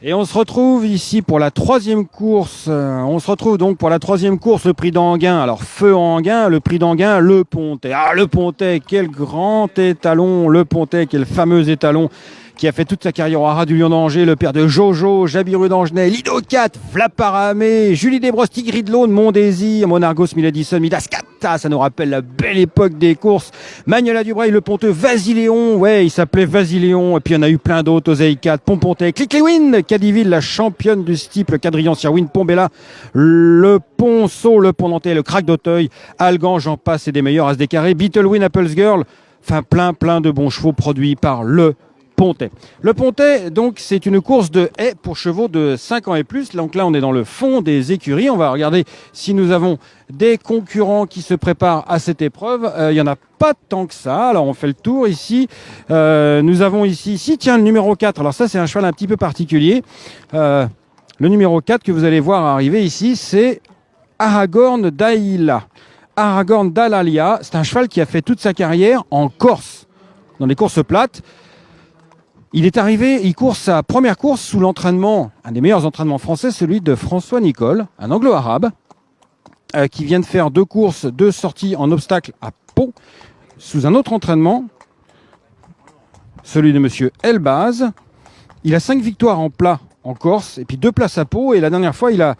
Et on se retrouve ici pour la troisième course. On se retrouve donc pour la troisième course, le prix d'Anguin. Alors, feu Anguin, le prix d'Anguin, le Pontet. Ah, le Pontet, quel grand étalon. Le Pontet, quel fameux étalon qui a fait toute sa carrière au Haras du Lion d'Angers, le père de Jojo, Jabiru d'Angenay, Lido 4, Flaparamé, Julie Desbrosses, Tigrid Laune, Mondésir, Monargos, Miladison, Midaskata, ça nous rappelle la belle époque des courses. Magnola Dubreuil, le Ponteux, Vasiléon, ouais, il s'appelait Vasiléon, et puis il y en a eu plein d'autres, Oseille 4, Pompontet, Cliclewin, Cadiville, la championne du steeple, Quadrillon, Sirwin, Pombella, le Ponceau, le Pont Nantais, le Crac d'Auteuil, Algan, j'en passe, et des meilleurs, As des Carrés, Beetlewin, Apple's Girl, enfin plein de bons chevaux produits par le Pontet. Le Pontet, donc, c'est une course de haies pour chevaux de 5 ans et plus. Donc là, on est dans le fond des écuries. On va regarder si nous avons des concurrents qui se préparent à cette épreuve. Il y en a pas tant que ça. Alors, on fait le tour ici. Nous avons ici, tiens, le numéro 4. Alors ça, c'est un cheval un petit peu particulier. Le numéro 4 que vous allez voir arriver ici, c'est Aragorn Daila. Aragorn Dalalia, c'est un cheval qui a fait toute sa carrière en Corse, dans les courses plates. Il est arrivé, il court sa première course sous l'entraînement, un des meilleurs entraînements français, celui de François Nicole, un anglo-arabe, qui vient de faire 2 courses, 2 sorties en obstacle à Pau, sous un autre entraînement, celui de monsieur Elbaz. Il a 5 victoires en plat en Corse, et puis 2 places à Pau, et la dernière fois, il a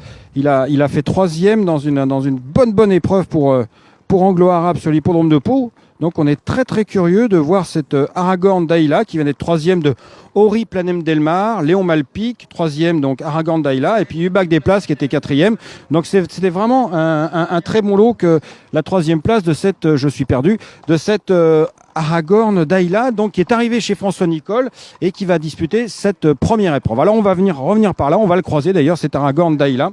fait 3e dans une bonne épreuve pour anglo-arabe sur l'hippodrome de Pau. Donc on est très curieux de voir cette Aragorn Daila qui vient d'être 3e de Ori Planem Delmar, Léon Malpic, 3e donc Aragorn Daila, et puis Hubac Desplaces qui était 4e. Donc c'était vraiment un très bon lot que la 3e place de cette, de cette Aragorn Daila, donc qui est arrivé chez François Nicole et qui va disputer cette première épreuve. Alors on va revenir par là, on va le croiser d'ailleurs, cet Aragorn Daila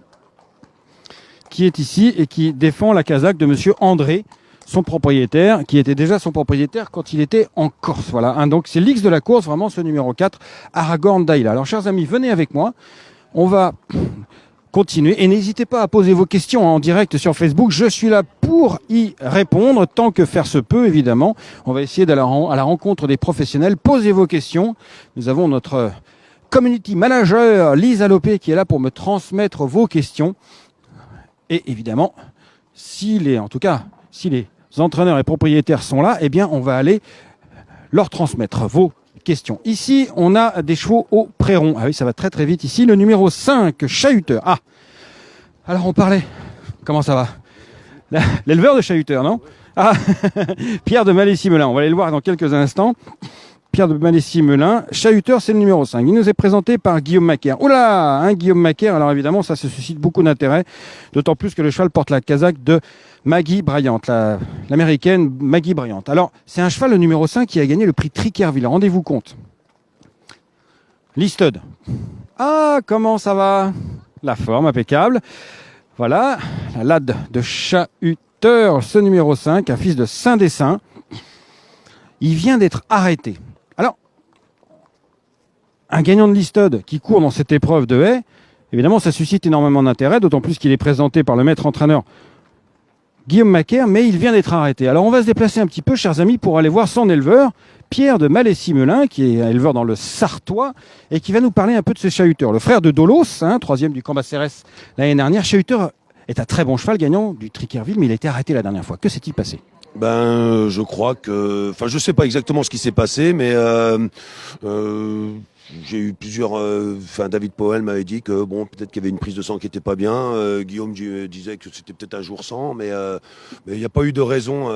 qui est ici et qui défend la casaque de monsieur André, son propriétaire, qui était déjà son propriétaire quand il était en Corse. Voilà, donc c'est l'X de la course, vraiment ce numéro 4, Aragorn Daila. Alors chers amis, venez avec moi, on va continuer et n'hésitez pas à poser vos questions en direct sur Facebook, je suis là pour y répondre, tant que faire se peut évidemment. On va essayer d'aller à la rencontre des professionnels, posez vos questions. Nous avons notre community manager Lisa Lopé qui est là pour me transmettre vos questions. Et évidemment, si les entraîneurs et propriétaires sont là, eh bien, on va aller leur transmettre vos questions. Ici, on a des chevaux au pré-rond. Ah oui, ça va très vite ici. Le numéro 5, Chahuteur. Ah, alors on parlait. Comment ça va? L'éleveur de Chahuteur, non? Ah, Pierre de Malessy-Melun. On va aller le voir dans quelques instants. Pierre de Malessy-Melun. Chahuteur, c'est le numéro 5. Il nous est présenté par Guillaume Macaire. Oula, Guillaume Macaire. Alors évidemment, ça se suscite beaucoup d'intérêt. D'autant plus que le cheval porte la casaque de Maggie Bryant, l'américaine Maggie Bryant. Alors, c'est un cheval, le numéro 5, qui a gagné le prix Trickerville. Rendez-vous compte. Listed. Ah, comment ça va? La forme, impeccable. Voilà, la lade de Chahuteur, ce numéro 5, un fils de Saint-Dessin. Il vient d'être arrêté. Alors, un gagnant de Listed qui court dans cette épreuve de haies, évidemment, ça suscite énormément d'intérêt, d'autant plus qu'il est présenté par le maître entraîneur Guillaume Macaire, mais il vient d'être arrêté. Alors, on va se déplacer un petit peu, chers amis, pour aller voir son éleveur, Pierre de Malessy-Melun, qui est éleveur dans le Sartois, et qui va nous parler un peu de ce Chahuteur. Le frère de Dolos, 3e du Cambacérès l'année dernière. Chahuteur est un très bon cheval, gagnant du Trickerville, mais il a été arrêté la dernière fois. Que s'est-il passé? Je crois que, je sais pas exactement ce qui s'est passé, mais j'ai eu plusieurs. David Powell m'avait dit que peut-être qu'il y avait une prise de sang qui était pas bien. Guillaume disait que c'était peut-être un jour sans, mais il n'y a pas eu de raison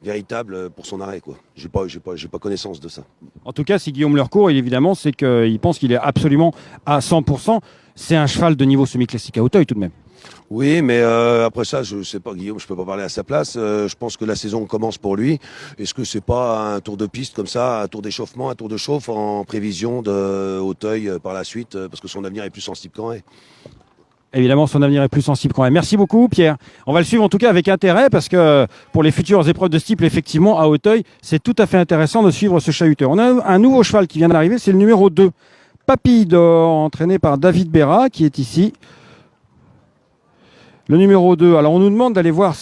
véritable pour son arrêt, quoi. J'ai pas connaissance de ça. En tout cas, si Guillaume leur court, évidemment, c'est qu'il pense qu'il est absolument à 100%. C'est un cheval de niveau semi-classique à Auteuil tout de même. Oui, mais après ça, je sais pas, Guillaume, je peux pas parler à sa place. Je pense que la saison commence pour lui. Est-ce que c'est pas un tour de piste comme ça, un tour d'échauffement, un tour de chauffe en prévision de Auteuil par la suite, parce que son avenir est plus sensible qu'en haie. Évidemment, son avenir est plus sensible quand même. Merci beaucoup, Pierre. On va le suivre en tout cas avec intérêt parce que pour les futures épreuves de ce type, effectivement, à Auteuil, c'est tout à fait intéressant de suivre ce Chahuteur. On a un nouveau cheval qui vient d'arriver, c'est le numéro 2, Papille d'Or, entraîné par David Béra, qui est ici. Le numéro 2. Alors, on nous demande d'aller voir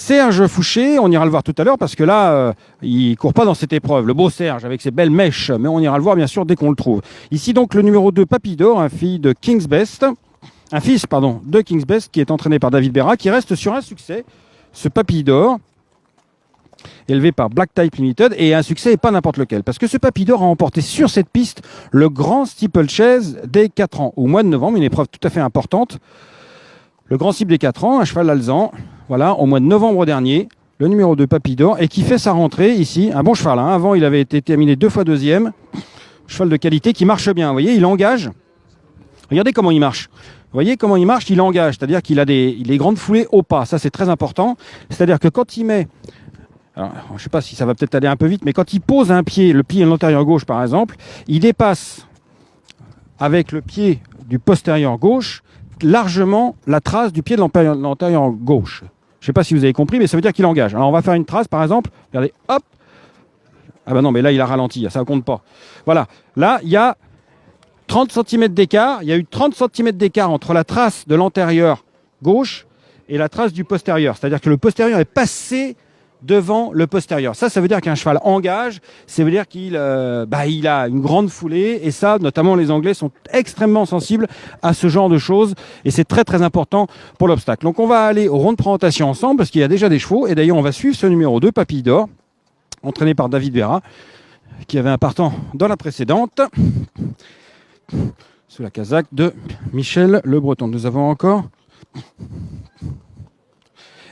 Serge Fouché, on ira le voir tout à l'heure parce que là, il court pas dans cette épreuve. Le beau Serge avec ses belles mèches, mais on ira le voir bien sûr dès qu'on le trouve. Ici donc le numéro 2, Papy d'Or, un fils de King's Best, qui est entraîné par David Berra, qui reste sur un succès. Ce Papy d'Or, élevé par Black Type Limited, et un succès et pas n'importe lequel. Parce que ce Papy d'Or a emporté sur cette piste le grand steeplechase des 4 ans, au mois de novembre, une épreuve tout à fait importante. Le grand steeple des 4 ans, un cheval alezan, voilà, au mois de novembre dernier, le numéro 2 Papy d'Or, et qui fait sa rentrée ici, un bon cheval. Hein. Avant, il avait été terminé 2 fois deuxième, cheval de qualité qui marche bien. Vous voyez, il engage. Regardez comment il marche. Vous voyez comment il marche, il engage, c'est-à-dire qu'il a des grandes foulées au pas. Ça, c'est très important. C'est-à-dire que quand il met... Alors, je ne sais pas si ça va peut-être aller un peu vite, mais quand il pose un pied, le pied à l'antérieur gauche par exemple, il dépasse avec le pied du postérieur gauche largement la trace du pied de l'antérieur gauche. Je ne sais pas si vous avez compris, mais ça veut dire qu'il engage. Alors on va faire une trace par exemple, regardez, hop. Ah ben non, mais là il a ralenti, ça ne compte pas. Voilà, là il y a 30 cm d'écart, il y a eu 30 cm d'écart entre la trace de l'antérieur gauche et la trace du postérieur. C'est-à-dire que le postérieur est passé devant le postérieur. Ça veut dire qu'un cheval engage, ça veut dire qu'il il a une grande foulée, et ça, notamment les Anglais sont extrêmement sensibles à ce genre de choses, et c'est très très important pour l'obstacle. Donc on va aller au rond de présentation ensemble, parce qu'il y a déjà des chevaux, et d'ailleurs on va suivre ce numéro 2, Papy d'Or, entraîné par David Berra, qui avait un partant dans la précédente, sous la casaque de Michel Le Breton. Nous avons encore...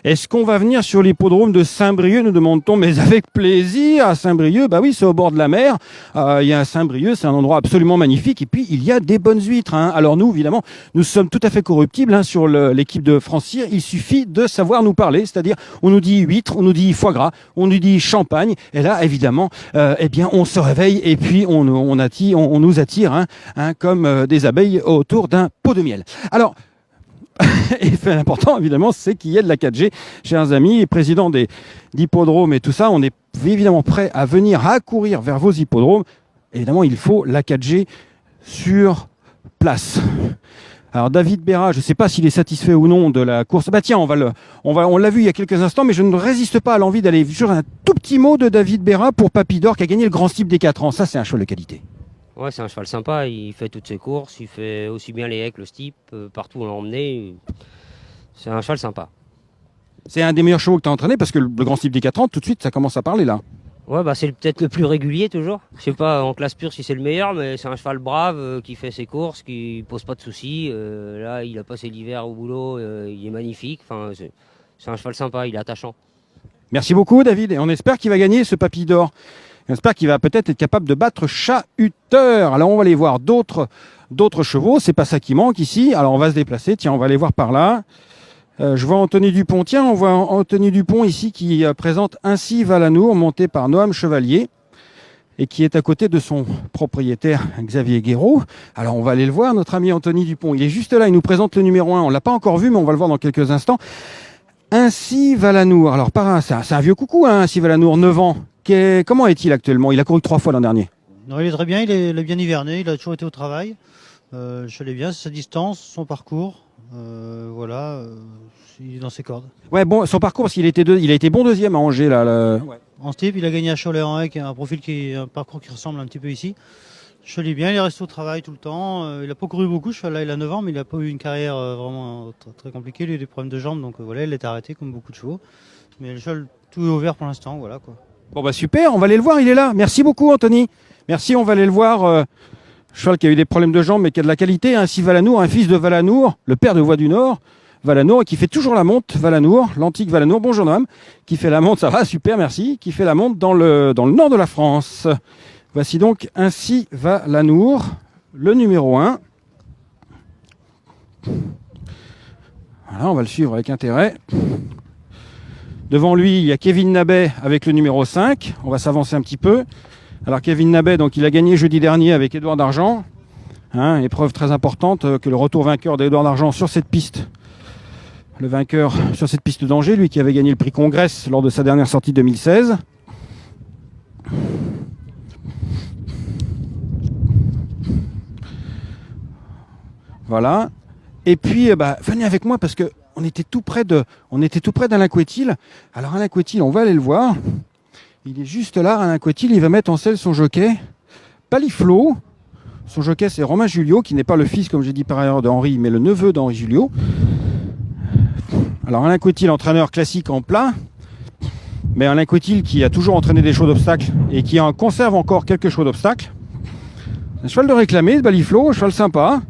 Est-ce qu'on va venir sur l'hippodrome de Saint-Brieuc, nous demande-t-on, mais avec plaisir à Saint-Brieuc. Bah oui, c'est au bord de la mer. Il y a Saint-Brieuc, c'est un endroit absolument magnifique. Et puis, il y a des bonnes huîtres. Hein. Alors nous, évidemment, nous sommes tout à fait corruptibles hein, sur l'équipe de Francir. Il suffit de savoir nous parler. C'est-à-dire, on nous dit huîtres, on nous dit foie gras, on nous dit champagne. Et là, évidemment, on se réveille et puis on nous attire comme des abeilles autour d'un pot de miel. Alors, et fait important, évidemment, c'est qu'il y ait de la 4G. Chers amis, présidents d'hippodromes et tout ça, on est évidemment prêt à venir accourir vers vos hippodromes. Évidemment, il faut la 4G sur place. Alors David Berra, je ne sais pas s'il est satisfait ou non de la course. Bah tiens, on l'a vu il y a quelques instants, mais je ne résiste pas à l'envie d'aller sur un tout petit mot de David Berra pour Papy d'Or qui a gagné le grand steeple des 4 ans. Ça, c'est un cheval de qualité. Ouais, c'est un cheval sympa, il fait toutes ses courses, il fait aussi bien les haies, le steep, partout où on l'a emmené. C'est un cheval sympa. C'est un des meilleurs chevaux que tu as entraîné parce que le grand steeple des 4 ans, tout de suite, ça commence à parler là. Ouais, c'est peut-être le plus régulier toujours. Je sais pas en classe pure si c'est le meilleur, mais c'est un cheval brave qui fait ses courses, qui pose pas de soucis. Là, il a passé l'hiver au boulot, il est magnifique. Enfin, c'est un cheval sympa, il est attachant. Merci beaucoup David, et on espère qu'il va gagner ce Papy d'Or. J'espère qu'il va peut-être être capable de battre Chahuteur. Alors, on va aller voir d'autres chevaux. C'est pas ça qui manque ici. Alors, on va se déplacer. Tiens, on va aller voir par là. Je vois Anthony Dupont. Tiens, on voit Anthony Dupont ici qui présente Ainsi Valanour, monté par Noam Chevalier et qui est à côté de son propriétaire Xavier Guéraud. Alors, on va aller le voir, notre ami Anthony Dupont. Il est juste là. Il nous présente le numéro 1. On l'a pas encore vu, mais on va le voir dans quelques instants. Ainsi Valanour. Alors, c'est un vieux coucou, hein, Ainsi Valanour, 9 ans. Comment est-il actuellement? Il a couru 3 fois l'an dernier. Non, il est très bien, il est bien hiverné, il a toujours été au travail. Je l'ai bien, c'est sa distance, son parcours. Il est dans ses cordes. Ouais, bon, son parcours, parce qu'il il a été bon deuxième à Angers. Là, Ouais. En steep, il a gagné à Cholet-en-Haye, qui a un parcours qui ressemble un petit peu ici. Je l'ai bien, il est resté au travail tout le temps. Il n'a pas couru beaucoup, là il a 9 ans, mais il n'a pas eu une carrière vraiment très, très compliquée. Il a eu des problèmes de jambes, donc il est arrêté comme beaucoup de chevaux. Mais le cheval, tout est ouvert pour l'instant, voilà quoi. Bon bah super, on va aller le voir, il est là. Merci beaucoup Anthony. Merci, on va aller le voir. Cheval qui a eu des problèmes de jambes mais qui a de la qualité. Ainsi Valanour, un fils de Valanour, le père de Voix du Nord, Valanour, qui fait toujours la monte, Valanour, l'antique Valanour. Bonjour Noam, qui fait la monte, ça va, super, merci. Qui fait la monte dans le nord de la France. Voici donc Ainsi Valanour, le numéro 1. Voilà, on va le suivre avec intérêt. Devant lui, il y a Kevin Nabet avec le numéro 5. On va s'avancer un petit peu. Alors Kevin Nabet, donc il a gagné jeudi dernier avec Édouard d'Argent. Épreuve très importante que le retour vainqueur d'Édouard d'Argent sur cette piste. Le vainqueur sur cette piste d'Angers, lui qui avait gagné le prix Congrès lors de sa dernière sortie 2016. Voilà. Et puis, venez avec moi parce que on était tout près d'Alain Couetil. Alors Alain Couetil, on va aller le voir. Il est juste là, Alain Couetil, il va mettre en selle son jockey, Baliflo. Son jockey, c'est Romain Julio, qui n'est pas le fils, comme j'ai dit par ailleurs, d'Henri, mais le neveu d'Henri Julio. Alors Alain Couetil, entraîneur classique en plat, mais Alain Couetil qui a toujours entraîné des chevaux d'obstacles et qui en conserve encore quelques chevaux d'obstacles. Un cheval de réclamé, ce Baliflo, un cheval sympa,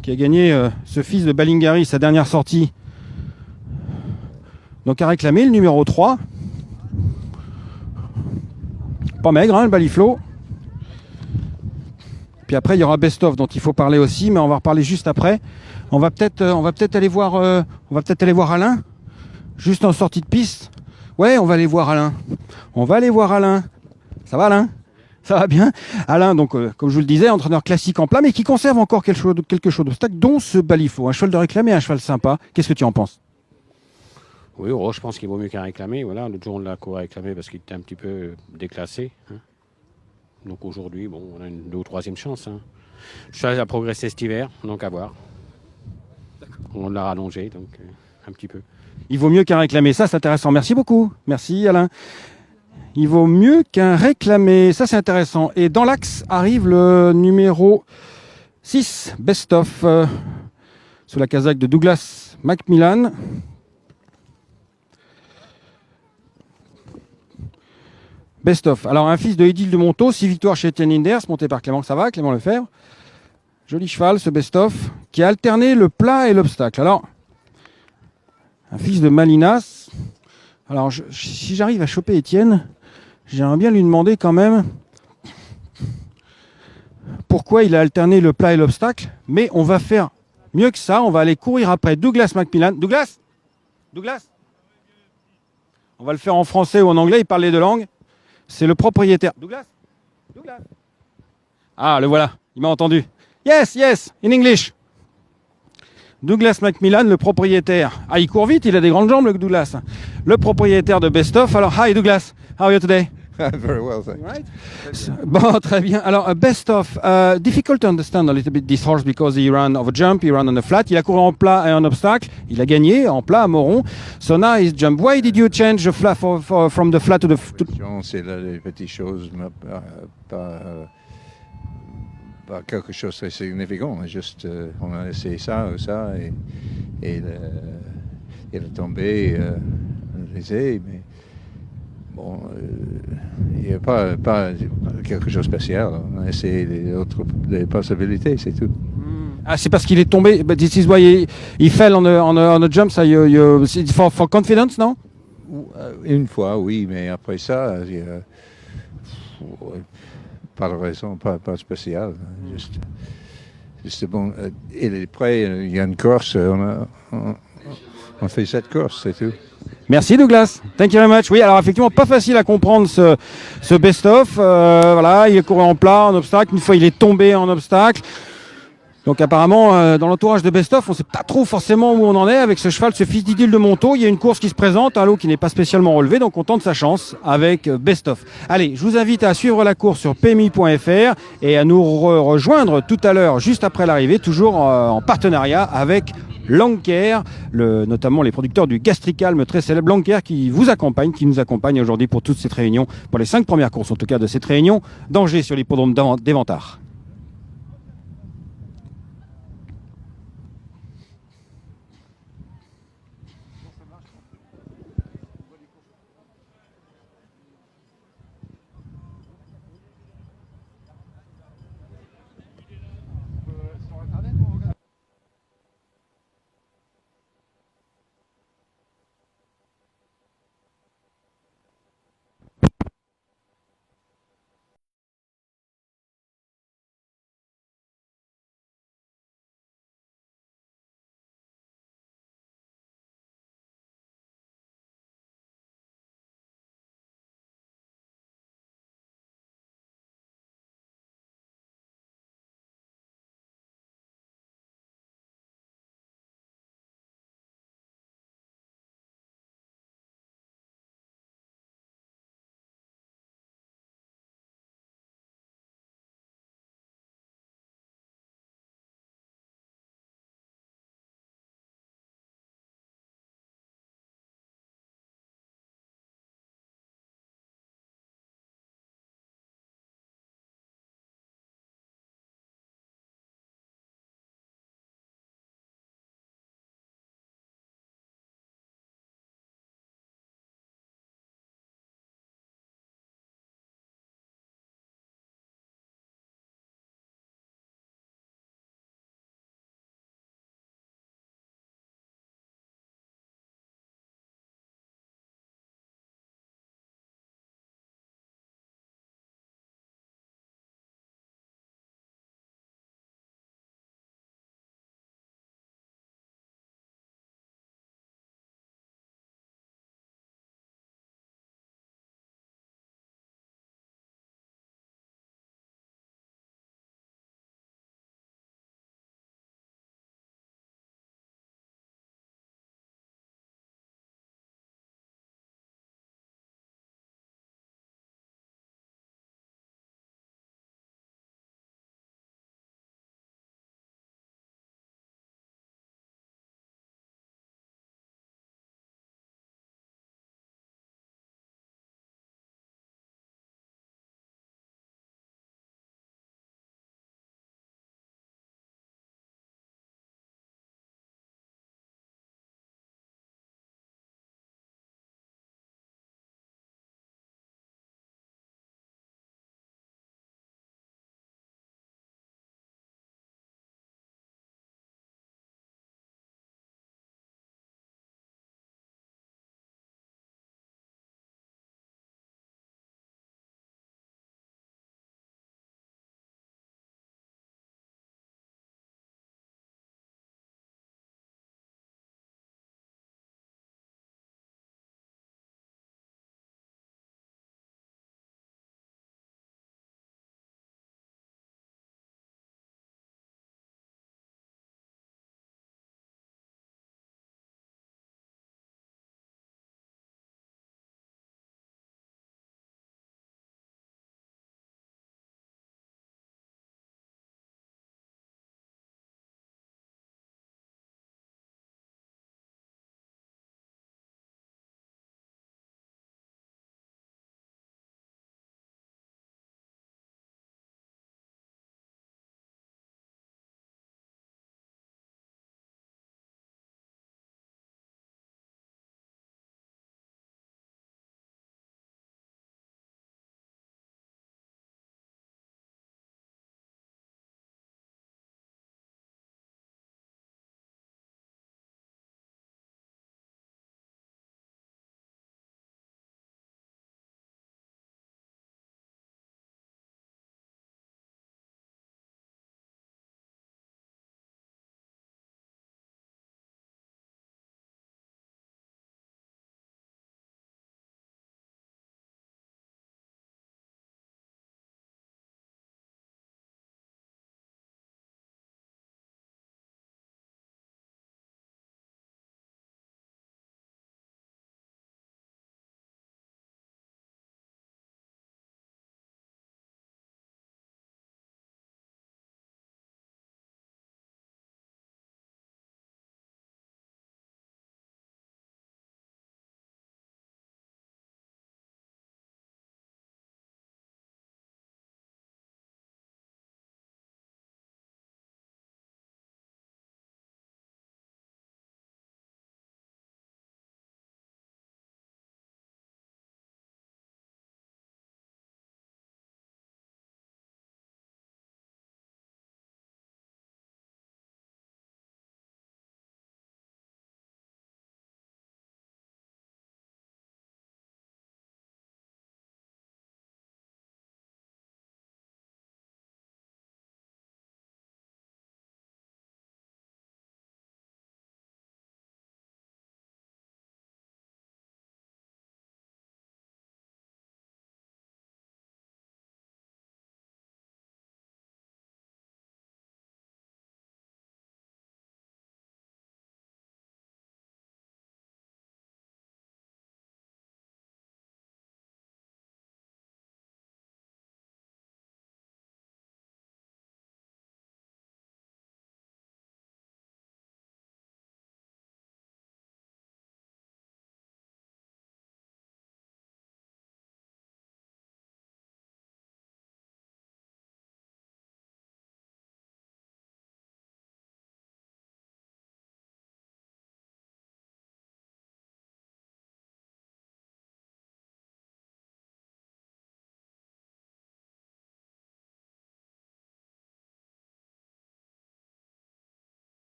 qui a gagné ce fils de Balingari, sa dernière sortie. Donc à réclamer, le numéro 3. Pas maigre, hein, le Baliflo. Puis après, il y aura Best of dont il faut parler aussi, mais on va reparler juste après. On va peut-être aller voir Alain, juste en sortie de piste. Ouais, on va aller voir Alain. Ça va, Alain? Ça va bien. Alain, donc, comme je vous le disais, entraîneur classique en plat, mais qui conserve encore quelque chose d'obstacle, dont ce Baliflo. Un cheval de réclamé, un cheval sympa. Qu'est-ce que tu en penses? Oui, je pense qu'il vaut mieux qu'un réclamé. Voilà, l'autre jour, on l'a réclamé parce qu'il était un petit peu déclassé. Hein. Donc aujourd'hui, on a une 2 ou 3e chance. Hein. Le cheval a progressé cet hiver, donc à voir. On l'a rallongé, donc un petit peu. Il vaut mieux qu'un réclamé, ça c'est intéressant. Merci beaucoup. Merci Alain. Il vaut mieux qu'un réclamé, ça c'est intéressant. Et dans l'axe arrive le numéro 6, Best of, sous la casaque de Douglas Macmillan. Best of. Alors un fils de Édile de Monteau, 6 victoires chez Etienne Linders, monté par Clément Sava, Clément Lefebvre. Joli cheval, ce Best of, qui a alterné le plat et l'obstacle. Alors, un fils de Malinas. Alors, si j'arrive à choper Étienne, j'aimerais bien lui demander quand même pourquoi il a alterné le plat et l'obstacle. Mais on va faire mieux que ça. On va aller courir après Douglas Macmillan. Douglas? On va le faire en français ou en anglais. Il parle les deux langues. C'est le propriétaire. Douglas? Ah, le voilà. Il m'a entendu. Yes, in English. Douglas Macmillan, le propriétaire. Ah, il court vite, il a des grandes jambes, le Douglas. Le propriétaire de Best of. Alors, hi Douglas, how are you today? Very well, thanks. Right? Bon, très bien. Alors, Best of, difficult to understand a little bit this horse because he ran over jump, he ran on a flat. Il a couru en plat et en obstacle. Il a gagné en plat à Moron. So now he's jump. Why did you change the flat from the flat to the... C'est là les petites choses, mais pas quelque chose de très significant. Juste, on a essayé ça ou ça, et il est tombé, mais bon, il n'y a pas quelque chose de spécial. On a essayé les possibilités, c'est tout. Ah, c'est parce qu'il est tombé. But this is why he fell on a jump. So it's for confidence, non? Une fois, oui, mais après ça, pas de raison, pas spéciale. Juste bon. Il est prêt, il y a une course, on fait cette course, c'est tout. Merci Douglas, thank you very much. Oui, alors effectivement, pas facile à comprendre ce best-of. Voilà, il est couru en plat, en obstacle. Une fois, il est tombé en obstacle. Donc apparemment, dans l'entourage de Best of, on ne sait pas trop forcément où on en est avec ce cheval, ce fils d'Idile de Monteau. Il y a une course qui se présente, un lot qui n'est pas spécialement relevé, donc on tente sa chance avec Best of. Allez, je vous invite à suivre la course sur PMI.fr et à nous rejoindre tout à l'heure, juste après l'arrivée, toujours en partenariat avec Lanker, notamment les producteurs du Gastricalme très célèbre Lanker qui nous accompagne aujourd'hui pour toute cette réunion, pour les 5 premières courses en tout cas de cette réunion d'Angers sur l'hippodrome d'Éventard.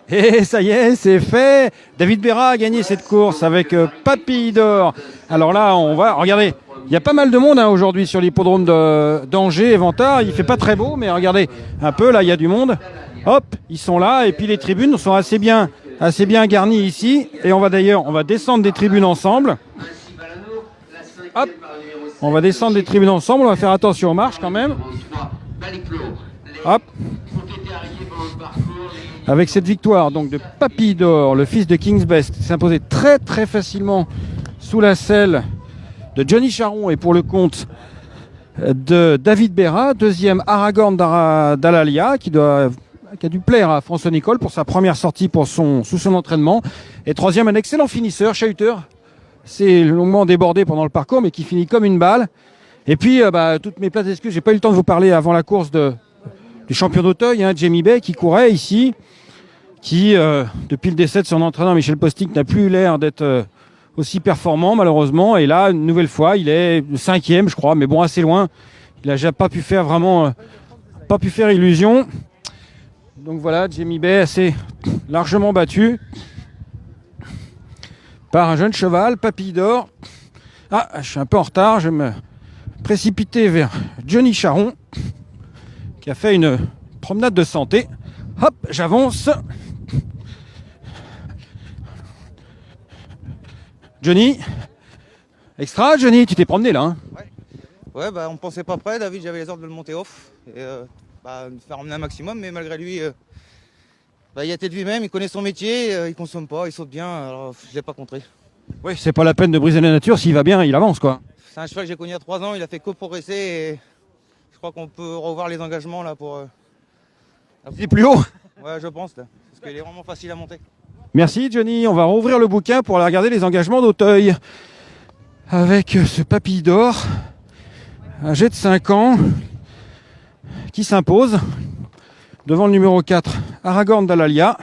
Et ça y est, c'est fait. David Berra a gagné cette course avec Papille d'Or. Alors là, on va... Regardez, il y a pas mal de monde aujourd'hui sur l'hippodrome d'Angers et Vantard. Il fait pas très beau, mais regardez un peu, là, il y a du monde. Hop, ils sont là. Et puis les tribunes sont assez bien garnies ici. Et on va descendre des tribunes ensemble. Hop, on va descendre des tribunes ensemble. On va faire attention aux marches quand même. Hop. Avec cette victoire donc de Papille d'Or, le fils de King's Best, s'est imposé très très facilement sous la selle de Johnny Charron et pour le compte de David Berra. Deuxième, Aragorn d'Alalia qui a dû plaire à François Nicole pour sa première sortie sous son entraînement. Et troisième, un excellent finisseur, Chahuter. C'est longuement débordé pendant le parcours mais qui finit comme une balle. Et puis toutes mes plates excuses, j'ai pas eu le temps de vous parler avant la course du champion d'Auteuil, Jamie Bay, qui courait ici, qui, depuis le décès de son entraîneur Michel Postic, n'a plus l'air d'être aussi performant, malheureusement. Et là, une nouvelle fois, il est 5e, je crois, mais bon, assez loin. Il n'a déjà pas pu faire illusion. Donc voilà, Jamie Bay assez largement battu par un jeune cheval, Papille d'Or. Ah, je suis un peu en retard, je vais me précipiter vers Johnny Charron, qui a fait une promenade de santé. Hop, j'avance. Johnny. Extra, Johnny, tu t'es promené là, hein? Ouais, on pensait pas prêt. David, j'avais les ordres de le monter off. Et de faire emmener un maximum, mais malgré lui, il a tête lui-même, il connaît son métier, il consomme pas, il saute bien, alors je l'ai pas contré. Oui, c'est pas la peine de briser la nature, s'il va bien, il avance quoi. C'est un cheval que j'ai connu il y a 3 ans, il a fait que progresser et je crois qu'on peut revoir les engagements là pour... C'est plus haut. Ouais, je pense, là, parce qu'il est vraiment facile à monter. Merci Johnny, on va rouvrir le bouquin pour aller regarder les engagements d'Auteuil. Avec ce Papille d'Or, âgé de 5 ans, qui s'impose devant le numéro 4, Aragorn d'Alalia.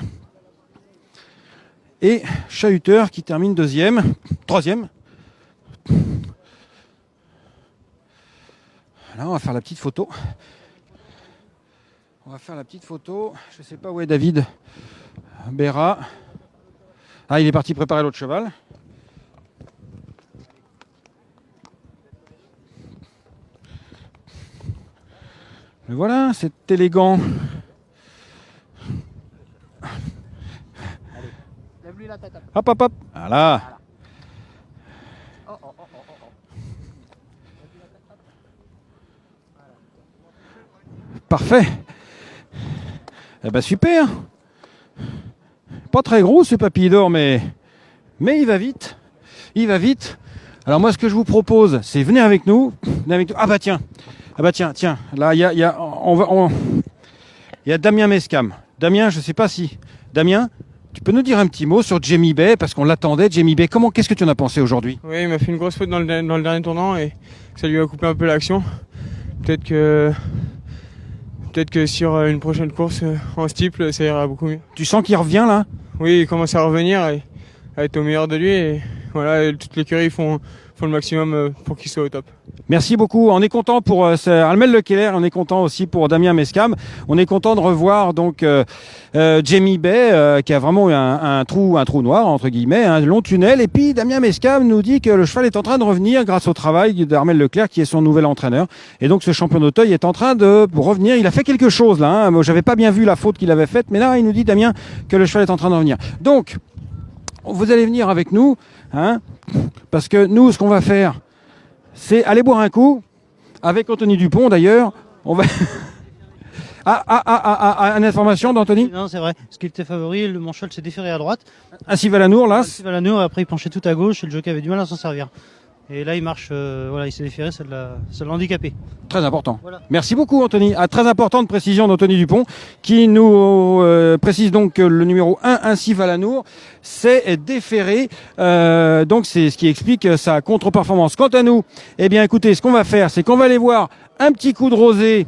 Et Chahuter qui termine 3e. Là, on va faire la petite photo. Je ne sais pas où est David Berra. Ah, il est parti préparer l'autre cheval. Mais voilà, c'est élégant. Hop, hop, hop. Voilà. Parfait. Eh ben super. Pas très gros ce Papille d'Or, mais il va vite. Alors moi, ce que je vous propose, c'est venez avec nous. Ah bah tiens. Là, il y a Damien Mescam. Damien, je sais pas si... Damien, tu peux nous dire un petit mot sur Jamie Bay, parce qu'on l'attendait, Jamie Bay. Qu'est-ce que tu en as pensé aujourd'hui? Oui, il m'a fait une grosse faute dans le dernier tournant et ça lui a coupé un peu l'action. Peut-être que sur une prochaine course en steeple, ça ira beaucoup mieux. Tu sens qu'il revient là? Oui, il commence à revenir et à être au meilleur de lui. Et voilà, toutes les écuries font le maximum pour qu'il soit au top. Merci beaucoup. On est content pour Armel Lekeller, on est content aussi pour Damien Mescam. On est content de revoir donc Jamie Bay qui a vraiment eu un trou noir entre guillemets, un long tunnel. Et puis Damien Mescam nous dit que le cheval est en train de revenir grâce au travail d'Armel Leclerc qui est son nouvel entraîneur. Et donc ce champion d'Auteuil est en train de revenir. Il a fait quelque chose là. Moi, j'avais pas bien vu la faute qu'il avait faite, mais là il nous dit Damien que le cheval est en train de revenir. Donc vous allez venir avec nous, parce que nous, ce qu'on va faire, c'est aller boire un coup avec Anthony Dupont d'ailleurs. On va... une information d'Anthony? Non, c'est vrai. Parce qu'il était favori, mon cheval s'est déféré à droite. Ainsi Valanour, là. Valanour, après il penchait tout à gauche et le jockey avait du mal à s'en servir. Et là, il marche, il s'est déféré, ça l'a handicapé. Très important. Voilà. Merci beaucoup, Anthony. Très importante précision d'Anthony Dupont, qui nous précise donc que le numéro 1, Ainsi Valanour, s'est déféré. Donc, c'est ce qui explique sa contre-performance. Quant à nous, eh bien, écoutez, ce qu'on va faire, c'est qu'on va aller voir un petit coup de rosé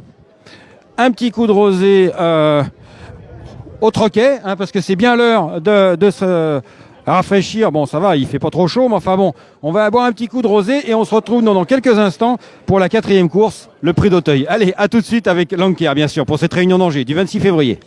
au Troquet, parce que c'est bien l'heure de se rafraîchir. Bon, ça va, il fait pas trop chaud, mais enfin bon, on va boire un petit coup de rosé et on se retrouve dans quelques instants pour la 4e course, le Prix d'Auteuil. Allez, à tout de suite avec Lanker, bien sûr, pour cette réunion d'Angers du 26 février.